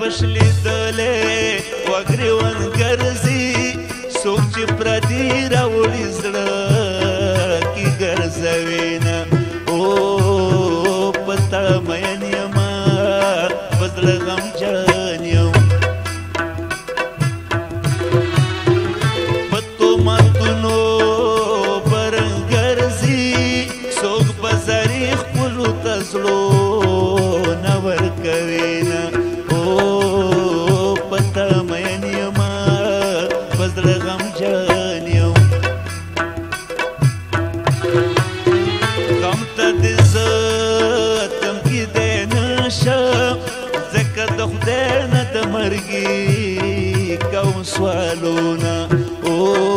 پشلی دلې وګریون ګرځي څوک چې پردي راوړي زړه کې ګرځوي نه او پتا مین یما په زړه غمجن یم په تهمتونو برنګ ګرځي څوک په زري خپلو ته زړونه ورکوي نه مرګي کوم سوالونه او